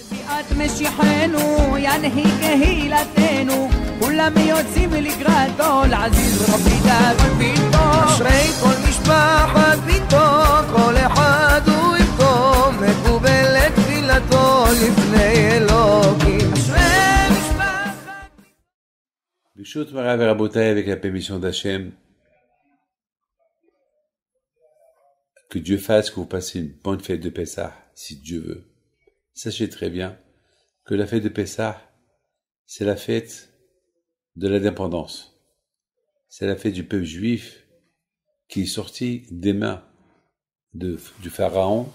ביאת משיחנו ינהיג קהילתנו כולם יוצאים לקראתו לעזיז רבי דוד ביתו אשרי כל משפחת ביתו כל אחד הוא איתו מקובל לתפילתו לפני אלוקים אשרי משפחת Bishut Marav et Rabotai avec la permission d'Hachem. Que Dieu fasse que vous passez une bonne fête de Pessah, si Dieu veut. Sachez très bien que la fête de Pessah, c'est la fête de l'indépendance. C'est la fête du peuple juif qui est sorti des mains du pharaon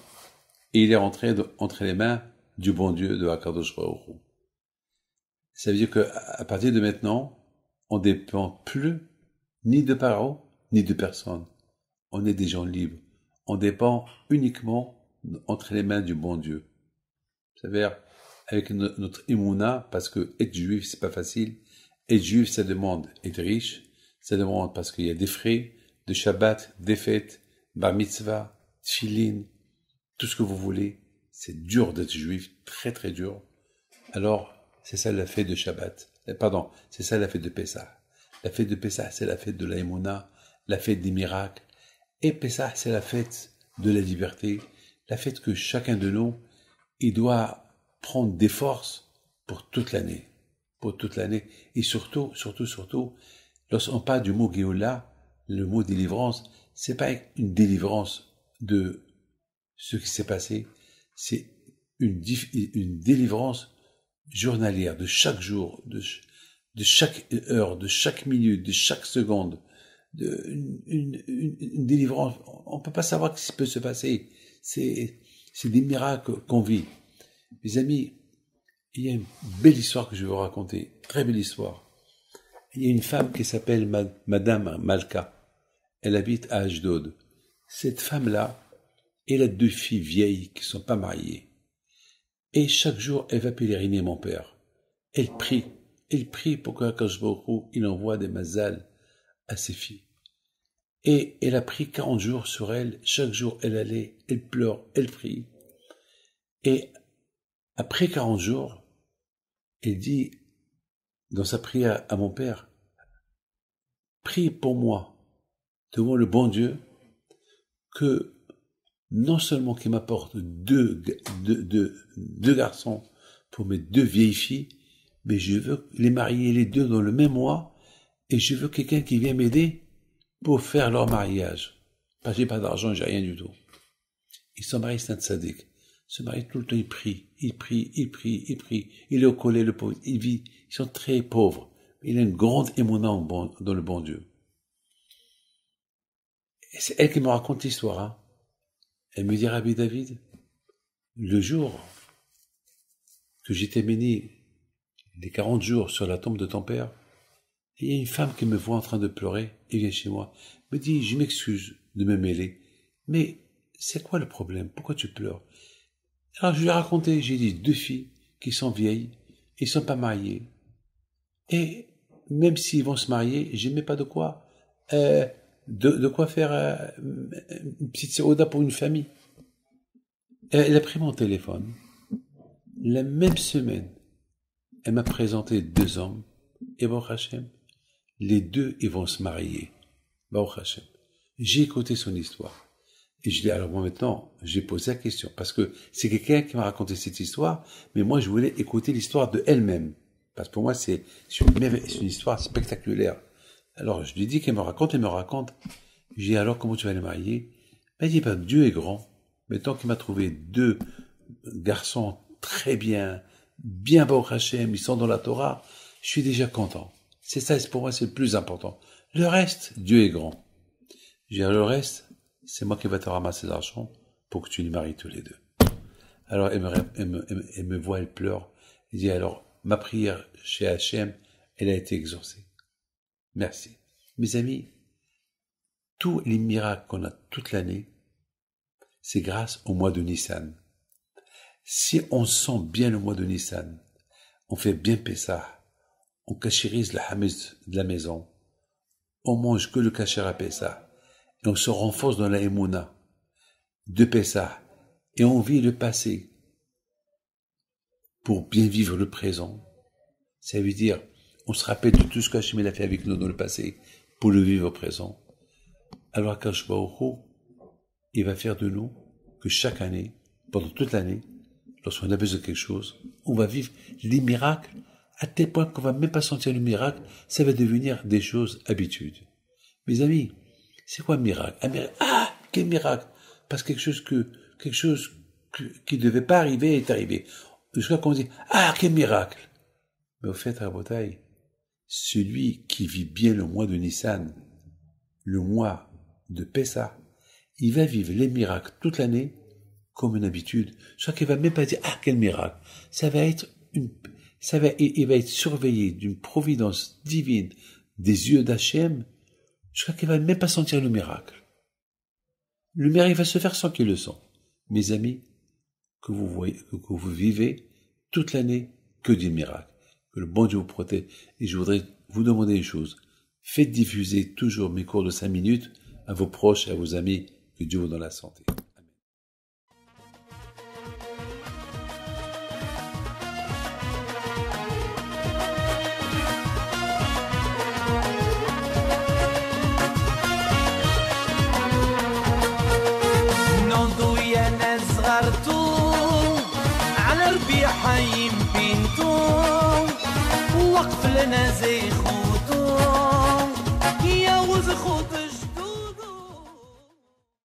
et il est rentré entre les mains du bon Dieu de Hakadosh Baruch Hu. Ça veut dire qu'à partir de maintenant, on ne dépend plus ni de pharaon ni de personne. On est des gens libres. On dépend uniquement entre les mains du bon Dieu. Ça veut dire avec notre imuna, parce que être juif, c'est pas facile. Être juif, ça demande être riche. Ça demande parce qu'il y a des frais, de Shabbat, des fêtes, bar mitzvah, tfilin, tout ce que vous voulez. C'est dur d'être juif, très très dur. Alors, c'est ça la fête de Shabbat. Pardon, c'est ça la fête de Pessah. La fête de Pessah, c'est la fête de la imuna, la fête des miracles. Et Pessah, c'est la fête de la liberté, la fête que chacun de nous, il doit prendre des forces pour toute l'année. Pour toute l'année. Et surtout, lorsqu'on parle du mot Géoula, le mot délivrance, c'est pas une délivrance de ce qui s'est passé, c'est une délivrance journalière, de chaque jour, de chaque heure, de chaque minute, de chaque seconde, une délivrance. On peut pas savoir ce qui peut se passer. C'est des miracles qu'on vit. Mes amis, il y a une belle histoire que je vais vous raconter. Très belle histoire. Il y a une femme qui s'appelle Madame Malka. Elle habite à Ashdod. Cette femme-là, elle a 2 filles vieilles qui sont pas mariées. Et chaque jour, elle va pèleriner mon père. Elle prie pour que Hakadosh Baruch Hu, il envoie des mazal à ses filles. Et elle a pris 40 jours sur elle. Chaque jour, elle allait, elle pleure, elle prie. Et après 40 jours, elle dit, dans sa prière à mon père, prie pour moi, devant le bon Dieu, que non seulement qu'il m'apporte deux garçons pour mes 2 vieilles filles, mais je veux les marier les 2 dans le même mois, et je veux quelqu'un qui vienne m'aider pour faire leur mariage. Parce que j'ai pas d'argent, j'ai rien du tout. Ils sont mariés, c'est un tzaddik. Ce mari, tout le temps, il prie. Il est au collet, le pauvre. Il vit. Ils sont très pauvres. Il a une grande émouna dans le bon Dieu. Et c'est elle qui me raconte l'histoire, hein. Elle me dit, Rabbi David, le jour que j'ai terminé les 40 jours sur la tombe de ton père, il y a une femme qui me voit en train de pleurer et vient chez moi. Me dit, je m'excuse de me mêler, mais c'est quoi le problème? Pourquoi tu pleures? Alors je lui ai raconté, j'ai dit 2 filles qui sont vieilles, ils sont pas mariés. Et même s'ils vont se marier, j'ai même pas de quoi faire une petite séoda pour une famille. Elle a pris mon téléphone. La même semaine, elle m'a présenté 2 hommes, et Baruch Hashem, les 2, ils vont se marier. Baruch Hashem. J'ai écouté son histoire. Et je dis, alors moi maintenant, j'ai posé la question, parce que c'est quelqu'un qui m'a raconté cette histoire, mais moi je voulais écouter l'histoire de elle-même. Parce que pour moi, c'est une histoire spectaculaire. Alors je lui dis qu'elle me raconte, Je dis, alors comment tu vas les marier? Elle dit, ben, Dieu est grand. Maintenant qu'il m'a trouvé 2 garçons très bien Baruch Hashem, ils sont dans la Torah, je suis déjà content. C'est ça, pour moi, c'est le plus important. Le reste, Dieu est grand. Je dis, le reste, c'est moi qui vais te ramasser l'argent pour que tu les maries tous les 2. Alors, elle me voit, elle pleure. Elle dit, alors, ma prière chez Hachem, elle a été exaucée. Merci. Mes amis, tous les miracles qu'on a toute l'année, c'est grâce au mois de Nissan. Si on sent bien le mois de Nissan, on fait bien Pessah, on cachérise la hametz de la maison, on mange que le kasher à Pessah, et on se renforce dans la émouna de Pessah, et on vit le passé pour bien vivre le présent. Ça veut dire, on se rappelle de tout ce qu'Hachem a fait avec nous dans le passé pour le vivre au présent. Alors Akadosh Baruch Hu, il va faire de nous que chaque année, pendant toute l'année, lorsqu'on a besoin de quelque chose, on va vivre les miracles à tel point qu'on va même pas sentir le miracle, ça va devenir des choses habitudes. Mes amis, c'est quoi un miracle? Ah, quel miracle! Parce que quelque chose qui devait pas arriver est arrivé. Jusqu'à qu'on dit, ah, quel miracle! Mais au fait, Rabotai, celui qui vit bien le mois de Nissan, le mois de Pessah, il va vivre les miracles toute l'année comme une habitude. Soit qu'il va même pas dire, ah, quel miracle! Il va être surveillé d'une providence divine des yeux d'Hachem, jusqu'à qu'il va même pas sentir le miracle. Le miracle va se faire sans qu'il le sente. Mes amis, que vous vivez toute l'année que des miracles. Que le bon Dieu vous protège. Et je voudrais vous demander une chose. Faites diffuser toujours mes cours de 5 minutes à vos proches et à vos amis. Que Dieu vous donne la santé. حيم بنتو وقف لنا زي خوتو يا وز خوتو